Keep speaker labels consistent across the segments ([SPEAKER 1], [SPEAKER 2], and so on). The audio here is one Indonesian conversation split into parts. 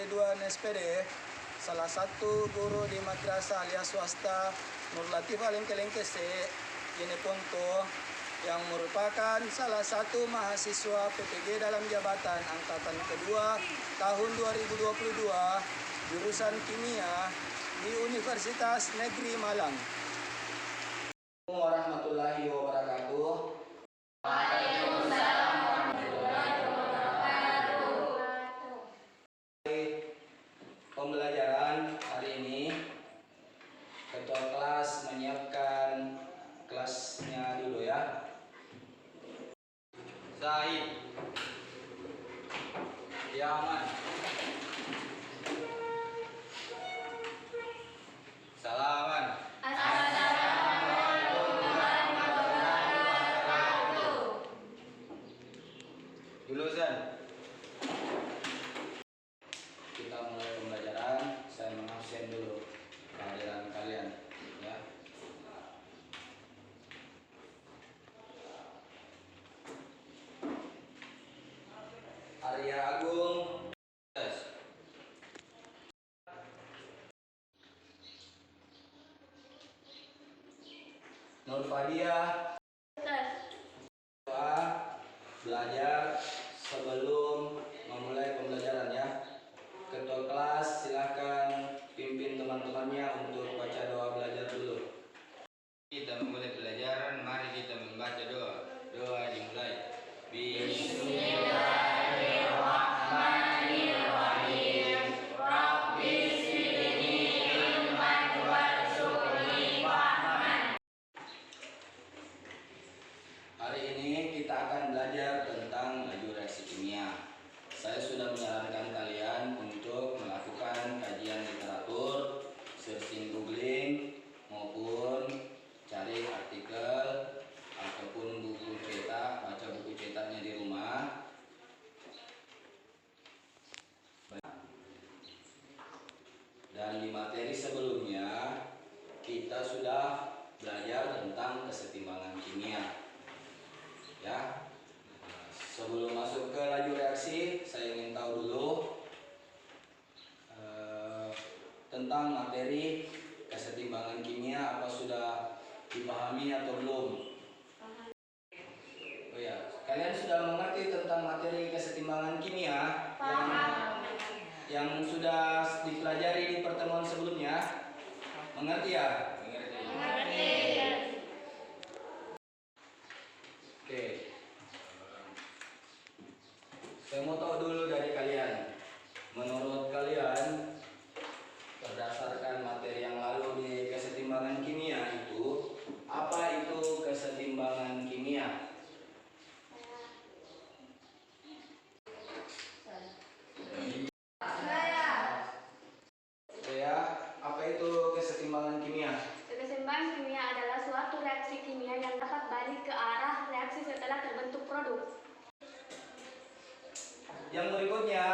[SPEAKER 1] SD2 NSPD, salah satu guru di madrasah alias swasta Nur Latif Alim Kelengkese ini Ponto yang merupakan salah satu mahasiswa PPG dalam jabatan angkatan kedua tahun 2022 jurusan kimia di Universitas Negeri Malang. Warahmatullahi wabarakatuh.
[SPEAKER 2] Waalaikumsalam warahmatullahi wabarakatuh.
[SPEAKER 1] Pembelajaran hari ini, ketua kelas menyiapkan kelasnya dulu ya. Zaid, Yaman, Salaman.
[SPEAKER 2] Assalamualaikum warahmatullahi wabarakatuh.
[SPEAKER 1] Jurusan. Kita mulai pembelajaran. Saya mengabsen dulu kehadiran kalian ya. Arya Agung, Nur Fadia, doa belajar sebelum memulai pembelajaran ya. Ketua kelas silakan pimpin teman-temannya untuk baca doa belajar dulu.
[SPEAKER 3] Kita memulai pelajaran, mari kita membaca doa. Doa dimulai.
[SPEAKER 2] Bismillahirrahmanirrahim. Rabbi zidni ilman warzuqni fahman.
[SPEAKER 1] Hari ini kita akan belajar tentang laju reaksi kimia. Saya sudah menyarankan kalian untuk melakukan kajian literatur, searching googling, maupun cari artikel ataupun buku cetak, baca buku cetaknya di rumah. Dan di materi sebelumnya kita sudah belajar tentang kesetimbangan kimia. Ya. Sebelum masuk ke laju reaksi, saya ingin tahu dulu tentang materi kesetimbangan kimia. Apa sudah dipahami atau belum? Oh ya, kalian sudah mengerti tentang materi kesetimbangan kimia yang sudah dipelajari di pertemuan sebelumnya? Mengerti ya?
[SPEAKER 2] Mengerti.
[SPEAKER 1] Oke. Saya mau tahu dulu dari kalian. Menurut kalian, berdasarkan materi yang lalu di kesetimbangan kimia itu, apa itu kesetimbangan kimia? Ya, apa itu kesetimbangan kimia?
[SPEAKER 4] Keseimbangan kimia adalah suatu reaksi kimia yang dapat balik ke arah reaksi setelah terbentuk produk.
[SPEAKER 1] Yang berikutnya,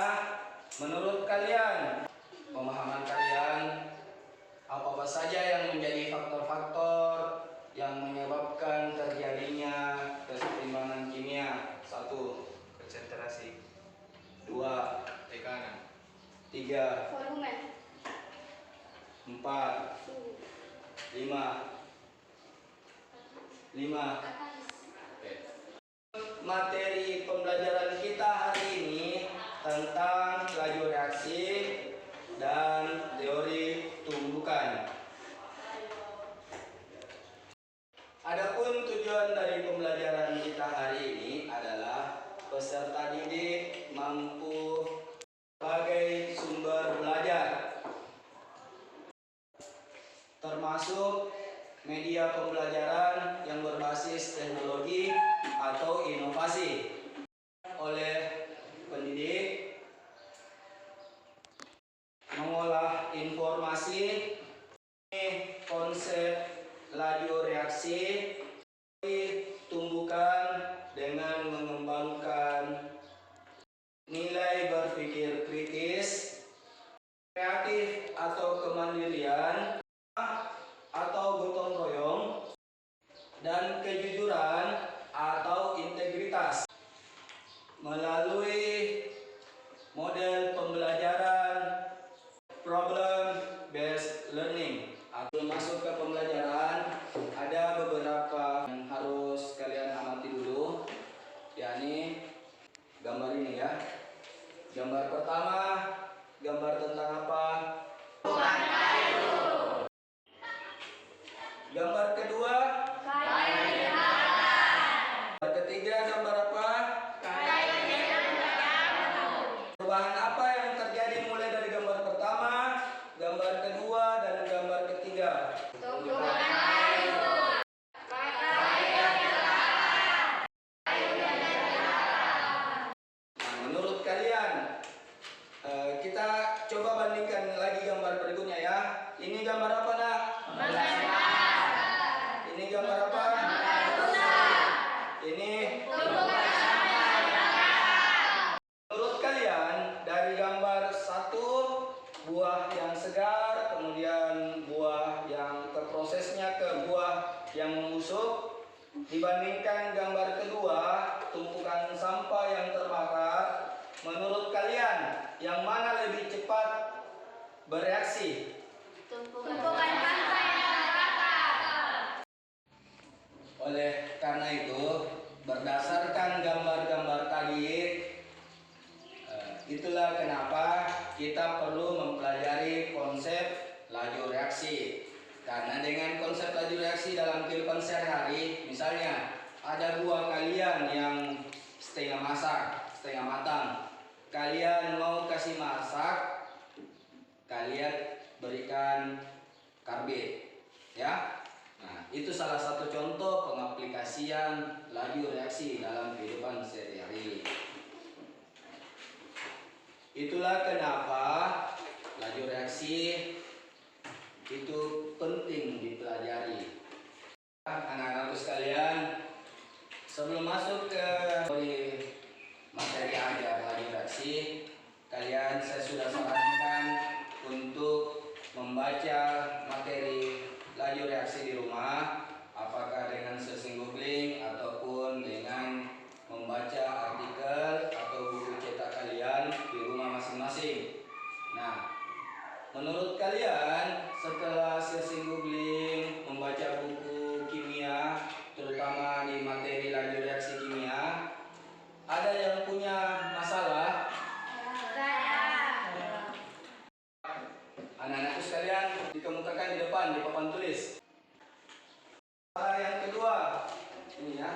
[SPEAKER 1] menurut kalian, pemahaman kalian, apa saja yang menjadi faktor-faktor yang menyebabkan terjadinya kesetimbangan kimia? 1.
[SPEAKER 3] Konsentrasi.
[SPEAKER 1] 2.
[SPEAKER 3] Tekanan.
[SPEAKER 1] 3.
[SPEAKER 4] Volume,
[SPEAKER 1] 4.
[SPEAKER 4] suhu,
[SPEAKER 1] 5.
[SPEAKER 4] katalis.
[SPEAKER 1] Oke. Materi pembelajaran kita hari ini tentang laju reaksi dan teori tumbukan. Adapun tujuan dari pembelajaran kita hari ini adalah peserta didik mampu sebagai sumber belajar, termasuk media pembelajaran yang berbasis teknologi atau inovasi oleh pendidik, mengolah informasi, konsep laju reaksi, tumbukan dengan mengembangkan nilai berpikir kritis, kreatif atau kemandirian, atau gotong royong, dan kejujuran atau integritas. Melalui model pembelajaran Kita coba bandingkan lagi gambar berikutnya ya. Ini gambar apa nak? Ini gambar apa? Ini. Menurut kalian dari gambar satu buah yang segar, kemudian buah yang keprosesnya ke buah yang membusuk, dibandingkan gambar kedua tumpukan sampah yang terbakar, menurut kalian yang mana lebih cepat bereaksi?
[SPEAKER 4] Tumpukan sampah yang terbakar.
[SPEAKER 1] Oleh karena itu, berdasarkan gambar-gambar tadi, itulah kenapa kita perlu mempelajari konsep laju reaksi. Karena dengan konsep laju reaksi dalam kehidupan sehari-hari, misalnya ada buah kalian yang setengah masak, setengah matang, kalian mau kasih masak, kalian berikan karbit, ya. Nah, itu salah satu contoh pengaplikasian laju reaksi dalam kehidupan sehari-hari. Itulah kenapa laju reaksi itu penting dipelajari. Anak-anakku sekalian, sebelum masuk ke materi ajar laju reaksi, saya sudah sarankan untuk membaca materi laju reaksi di rumah, apakah dengan searching googling ataupun dengan membaca artikel atau buku cetak kalian di rumah masing-masing. Nah, menurut kalian setelah searching googling, membaca buku kimia, terutama di materi laju reaksi kimia, ada yang punya masalah? Anak-anakku sekalian, dikemukakan di depan di papan tulis. Yang kedua, ini ya.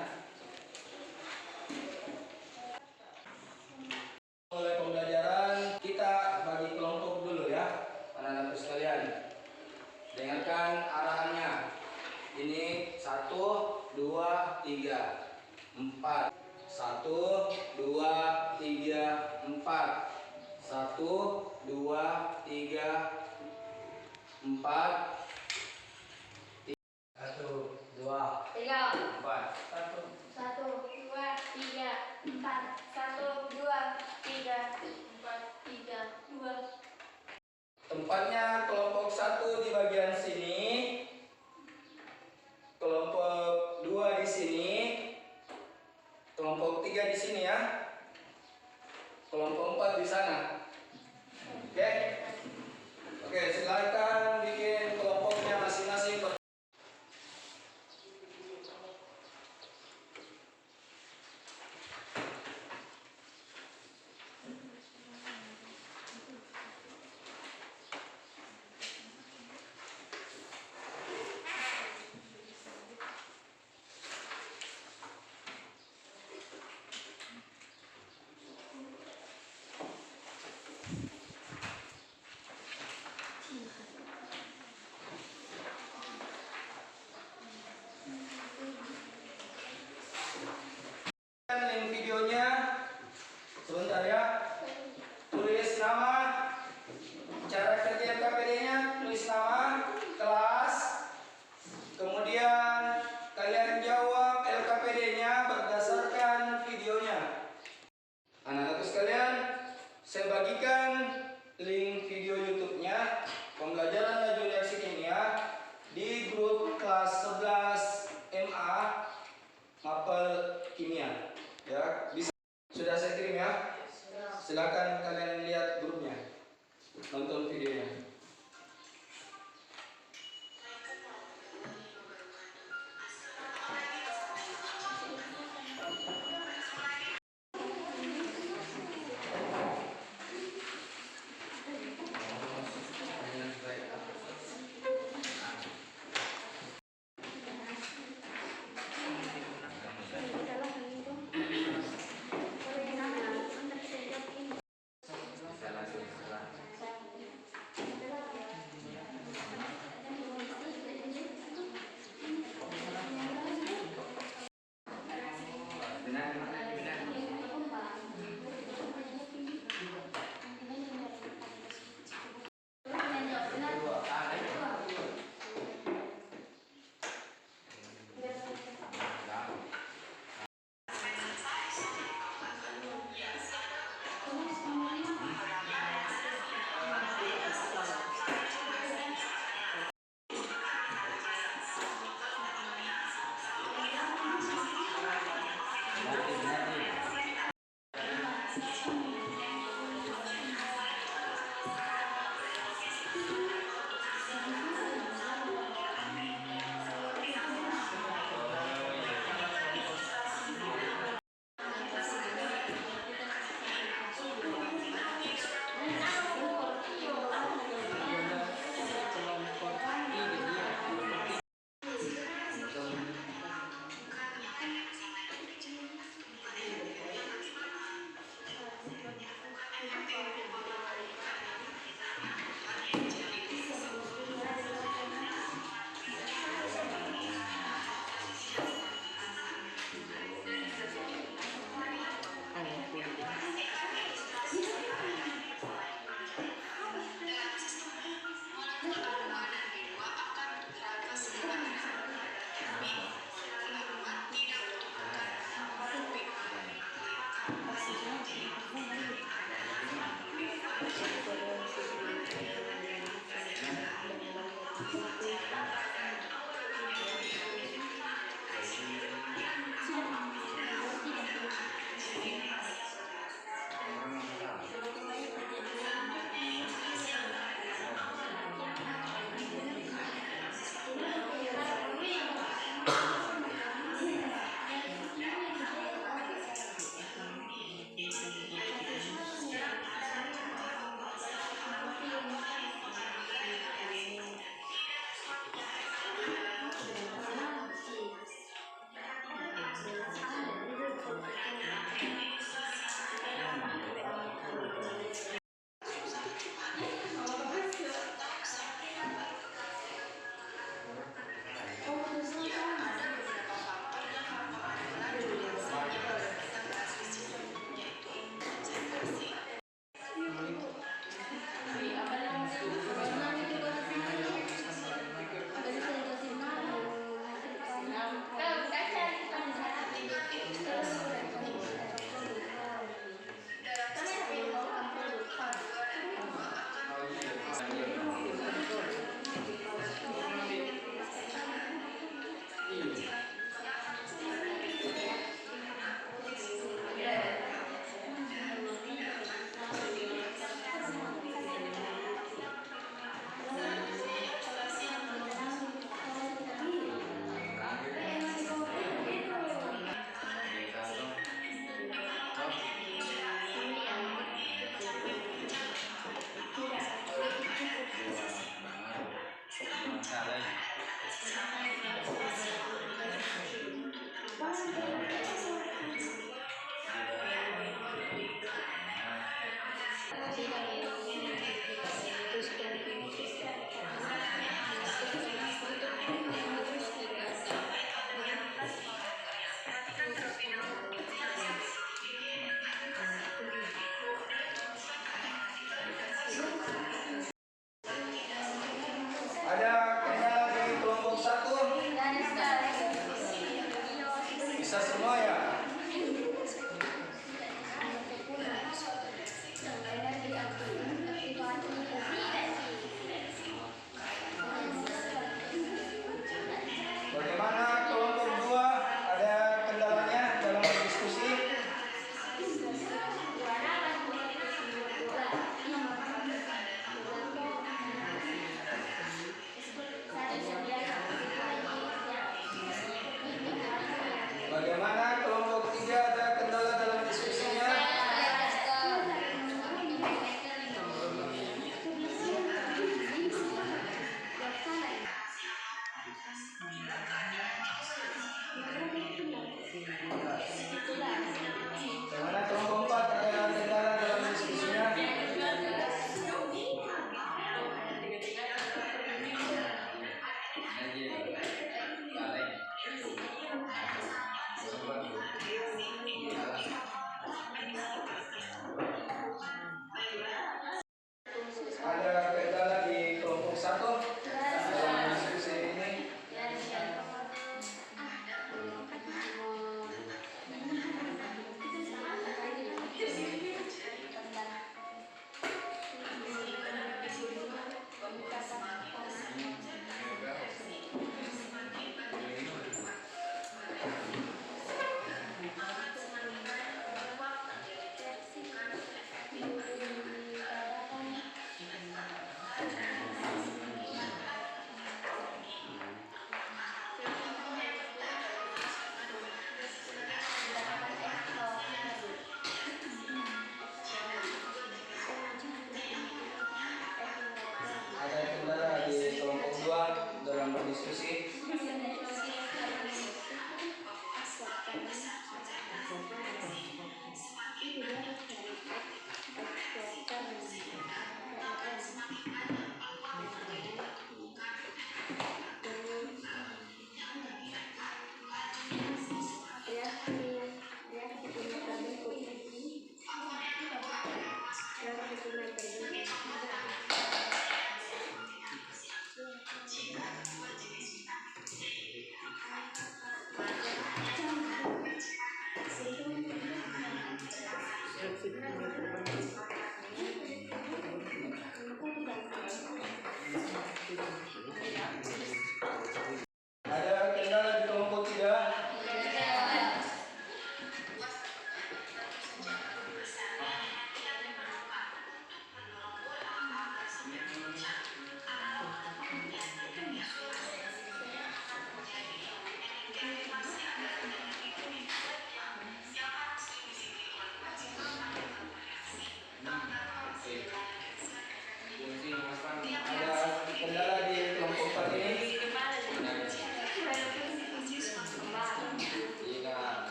[SPEAKER 1] Mulai pembelajaran kita bagi kelompok dulu ya, anak-anakku sekalian. Dengarkan arahannya. Ini 1, 2, 3, 4. 1, 2, 3, 4. 1, 2, 3, 4. 1, 2, 4.
[SPEAKER 4] 2.
[SPEAKER 1] Tempatnya kelompok 1 di bagian sini, kelompok 2 di sini, kelompok 3 di sini ya, kelompok 4 di sana. Oke? Oke, silakan bikin kelompoknya masing-masing.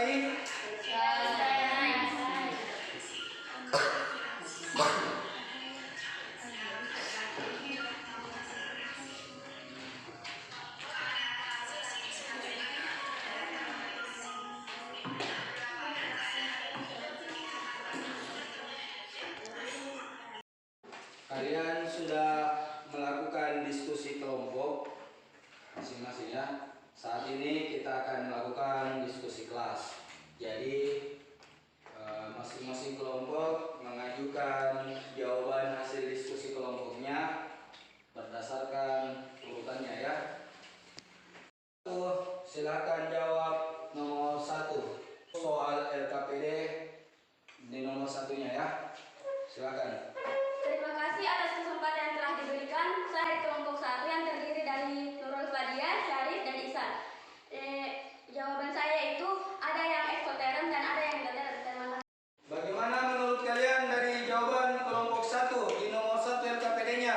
[SPEAKER 1] sekali? Kalian sudah melakukan diskusi kelompok masing-masing ya. Saat ini kita akan melakukan diskusi kelas. Jadi masing-masing kelompok mengajukan jawaban hasil diskusi kelompoknya berdasarkan urutannya ya. Silakan jawab nomor 1 soal LKPD di nomor satunya ya. Silakan.
[SPEAKER 4] Terima kasih atas kesempatan yang telah diberikan. Saya dari kelompok 1 yang terdiri dari Nurul Fadia, Syarif, dan Isan. Jawaban saya itu ada yang eksoterm dan ada yang endoterm. Terima kasih.
[SPEAKER 1] Bagaimana menurut kalian dari jawaban kelompok 1 di nomor 1 LKPD-nya?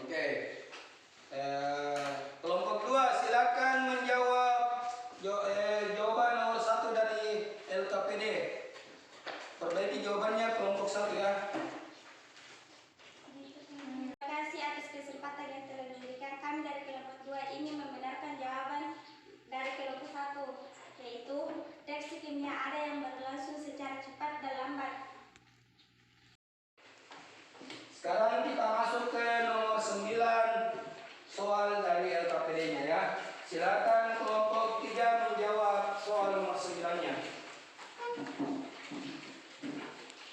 [SPEAKER 1] Oke. Kelompok 2 silakan menjawab jawaban nomor 1 dari LKPD. Perbaiki jawabannya kelompok 1 ya.
[SPEAKER 5] Terima kasih atas kesempatan yang telah diberikan. Kami dari kelompok 2 ingin membenarkan jawaban dari kelompok 1, yaitu reaksi kimia ada yang berlangsung secara cepat dan lambat.
[SPEAKER 1] Sekarang kita masuk ke nomor 9 soal dari LKPD-nya ya. Silakan kelompok 3 menjawab soal nomor 9-nya.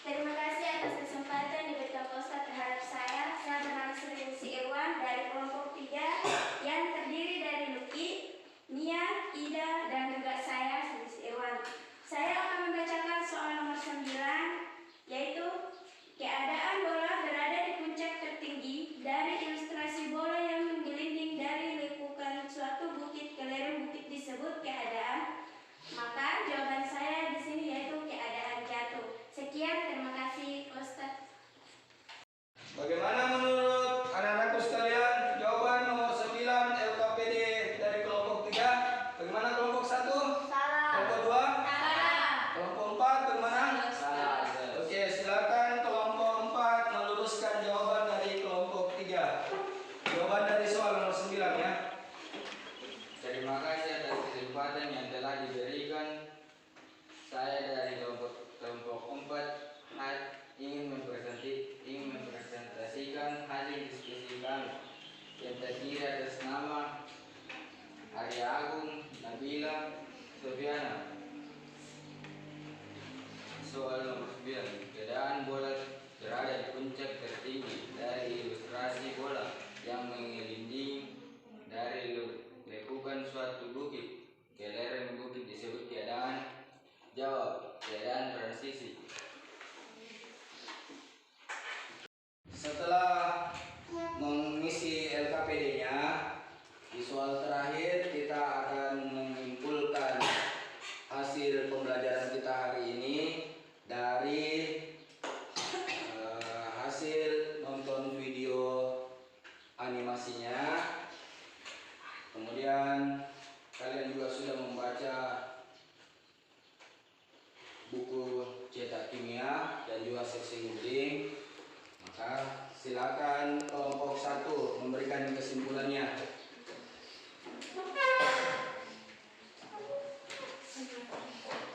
[SPEAKER 5] Terima kasih atas kesempatan diberikan Ustaz terhadap saya. Saya bernama Sri Irwan dari kelompok 3 yang terdiri dari Luki, Nia, Ida, dan juga saya Sri Irwan. Saya akan membacakan soal nomor 9, yaitu keadaan bola berada di puncak tertinggi dari ilustrasi bola yang menggelinding dari lekukan suatu bukit ke lereng bukit disebut keadaan. Maka jawaban saya di sini yaitu keadaan jatuh. Sekian, terima kasih Ustaz.
[SPEAKER 1] Bagaimana menurut anak-anakku sekalian jawaban nomor 9 LKPD dari kelompok 3? Bagaimana kelompok 1?
[SPEAKER 4] Salah.
[SPEAKER 1] Kelompok 2?
[SPEAKER 4] Salah.
[SPEAKER 1] Kelompok 4 bagaimana?
[SPEAKER 3] Salah.
[SPEAKER 1] Oke, silakan kelompok 4 meluruskan jawaban dari kelompok 3. Jawaban dari soal nomor 9 ya.
[SPEAKER 3] Terima kasih atas kesempatan yang telah diberikan. Saya dari kelompok 4 ingin mempresentasikan hasil diskusi kami yang terdiri atas nama Arya Agung, Nabila, Sofiana. Soal nomor 9. Keadaan bola berada di puncak tertinggi dari ilustrasi bola yang menggelinding dari lekukan suatu bukit ke lereng bukit disebut keadaan. Jawab, keadaan transisi.
[SPEAKER 1] Setelah mengisi LKPD-nya, di soal terakhir kita akan menyimpulkan hasil pembelajaran kita hari ini dari hasil nonton video animasinya. Kemudian kalian juga sudah membaca buku cetak kimia dan juga seksi nuding. Maka silakan kelompok 1 memberikan kesimpulannya.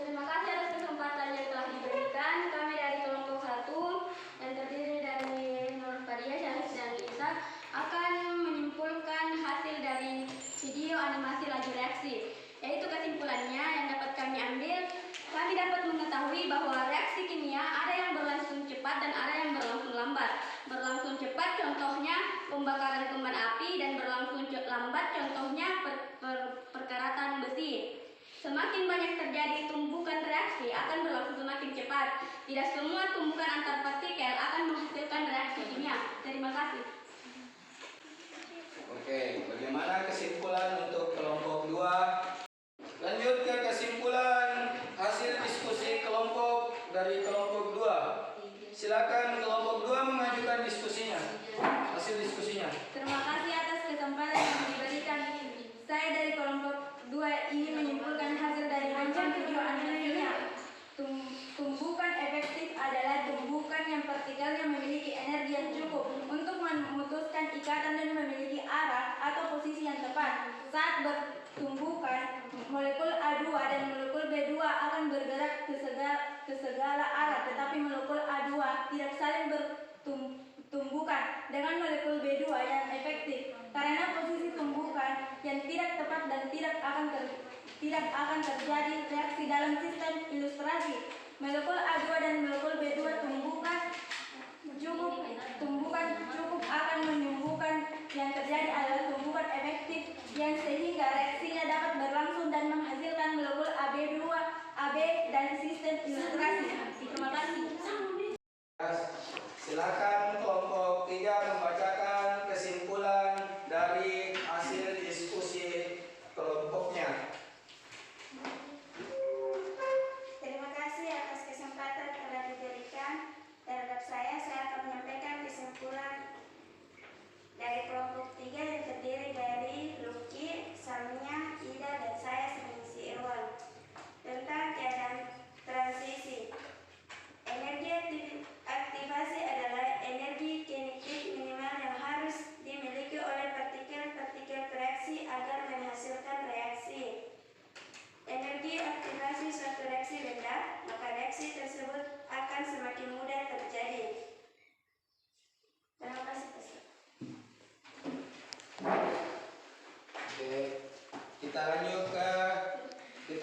[SPEAKER 4] Terima kasih atas kesempatan yang telah diberikan. Kami dari kelompok 1 yang terdiri dari Nurul Fadia, Syarif, dan Lisa akan menyimpulkan hasil dari video animasi laju reaksi. Yaitu kesimpulannya yang dapat kami ambil, kami dapat mengetahui bahwa reaksi kimia ada yang berlangsung cepat dan ada yang berlangsung lambat. Berlangsung cepat contohnya pembakaran kembang api dan berlangsung lambat contohnya perkaratan besi. Semakin banyak terjadi tumbukan reaksi akan berlangsung semakin cepat. Tidak semua tumbukan antar partikel akan menghasilkan reaksi kimia. Terima kasih.
[SPEAKER 1] Oke, bagaimana kesimpulan untuk kelompok 2? Lanjut ke kesimpulan hasil diskusi kelompok dari kelompok 2. Silakan kelompok 2 mengajukan diskusinya. Hasil diskusinya.
[SPEAKER 5] Terima kasih atas kesempatan yang diberikan. Saya dari kelompok 2 ingin yang tidak tepat dan tidak akan terjadi reaksi dalam sistem ilustrasi. Molekul A2 dan molekul B2 cukup akan menyembuhkan. Yang terjadi adalah tumbukan efektif yang sehingga reaksinya dapat berlangsung dan menghasilkan molekul AB2, AB dan sistem ilustrasi. Terima kasih.
[SPEAKER 1] Silakan kelompok 3 membacakan kesimpulan dari hasil diskusi kelompoknya.
[SPEAKER 5] Terima kasih atas kesempatan telah diberikan terhadap saya. Saya akan menyampaikan kesimpulan dari kelompok 3 yang terdiri dari Lucky, Samia, Ida, dan saya Sri Irwan tentang keadaan transisi. Energi aktivasi adalah energi kinetik minimal yang harus dimiliki oleh partikel-partikel bereaksi agar menghasilkan reaksi. Energi aktivasi suatu reaksi rendah, maka reaksi tersebut akan semakin mudah terjadi. Terima kasih, Pak.
[SPEAKER 1] Oke, kita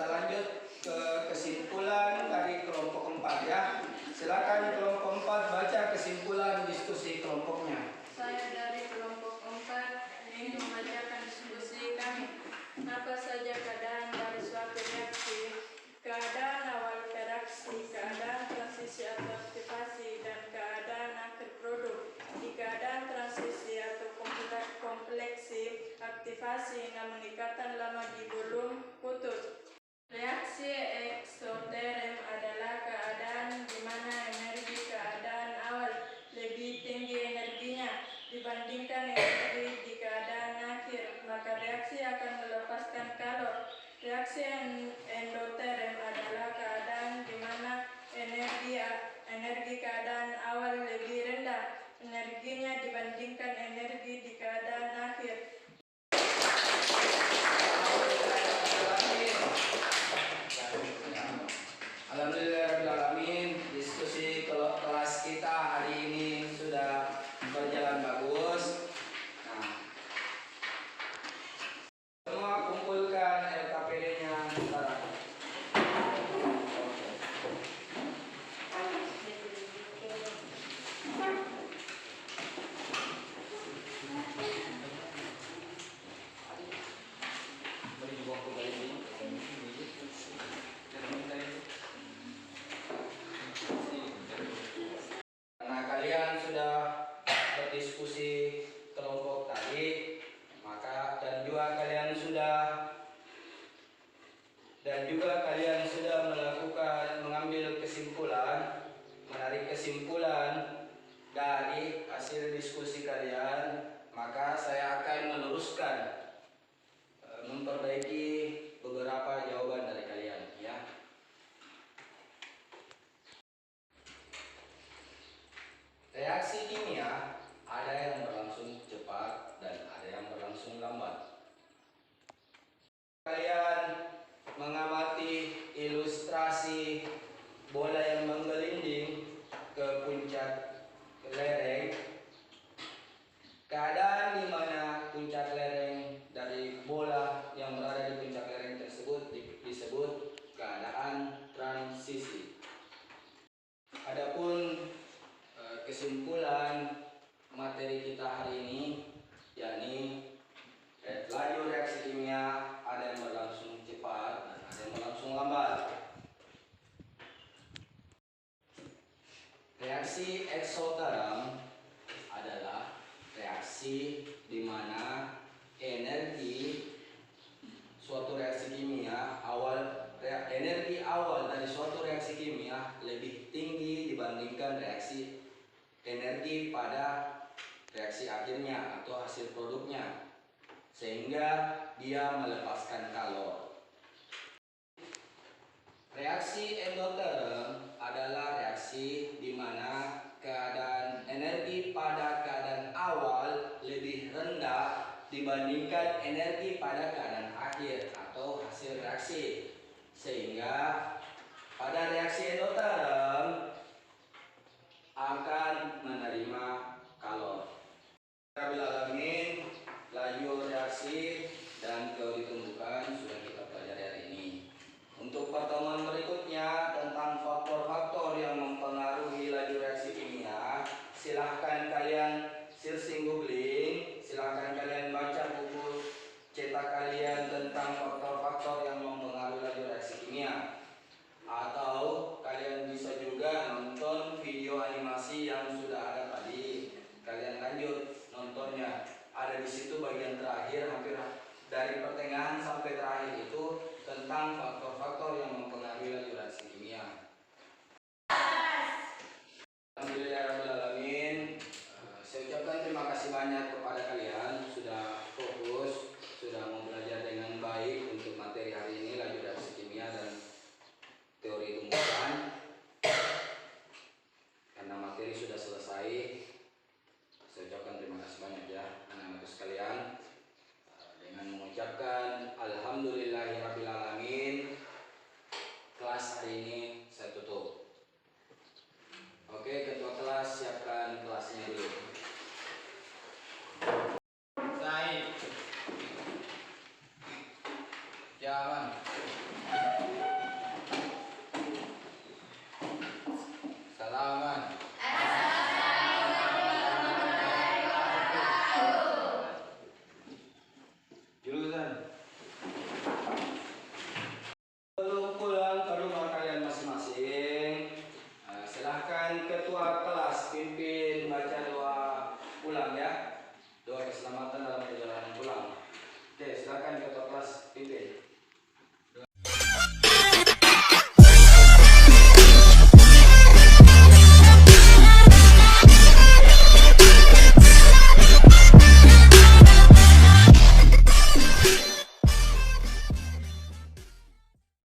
[SPEAKER 1] lanjut ke kesimpulan dari kelompok 4 ya. Silakan kelompok 4 baca kesimpulan diskusi kelompoknya.
[SPEAKER 2] Saya dari kelompok 4 ingin membacakan diskusi kami. Apa saja keadaan dari suatu reaksi? Keadaan awal reaksi, keadaan transisi atau aktivasi, dan keadaan akhir produk. Di keadaan transisi atau kompleksi aktivasi, namun ikatan lama di belum putus. Reaksi eksoterm adalah keadaan di mana energi keadaan awal lebih tinggi energinya dibandingkan energi di keadaan akhir, maka reaksi akan melepaskan kalor. Reaksi endoterm adalah keadaan di mana energi keadaan awal lebih rendah energinya dibandingkan energi di keadaan akhir.
[SPEAKER 1] Alhamdulillahirrahmanirrahim, diskusi kelas kita hari ini sudah berjalan bagus. Nah, semua kumpulkan LKPD-nya sekarang. Karena kalian sudah berdiskusi kelompok tadi, maka dan juga kalian sudah mengambil kesimpulan, menarik kesimpulan dari hasil diskusi kalian, maka saya akan meneruskan memperbaiki beberapa jawaban dari kalian ya. Reaksi kimia ada yang berlangsung cepat dan ada yang berlangsung lambat. Kalian mengamati ilustrasi bola yang menggelinding ke puncak lereng. Keadaan di mana puncak lereng dari bola yang berada di puncak lereng tersebut disebut keadaan transisi. Adapun kesimpulan materi kita hari ini, yakni laju reaksi kimia ada yang berlangsung cepat dan ada yang berlangsung lambat. Reaksi eksoterm adalah reaksi di mana energi suatu reaksi kimia energi awal dari suatu reaksi kimia lebih tinggi dibandingkan energi pada reaksi akhirnya atau hasil produknya, sehingga dia melepaskan kalor. Reaksi endoterm adalah reaksi di mana keadaan energi pada keadaan awal lebih rendah dibandingkan energi pada keadaan akhir atau hasil reaksi, sehingga pada reaksi endoterm akan menerima kalor. Alamin laju reaksi ada di situ bagian terakhir, hampir dari pertengahan sampai terakhir itu tentang faktor-faktor yang mempengaruhi laju reaksi kimia. Alhamdulillahirrahmanirrahim. Saya ucapkan terima kasih banyak kepada kalian sudah fokus, sudah mau belajar dengan baik untuk materi hari ini, laju reaksi kimia dan teori tumbuhan. Karena materi sudah selesai, saya ucapkan terima kasih banyak ya anak-anakku sekalian. Dengan mengucapkan alhamdulillahirrabbilalamin, kelas hari ini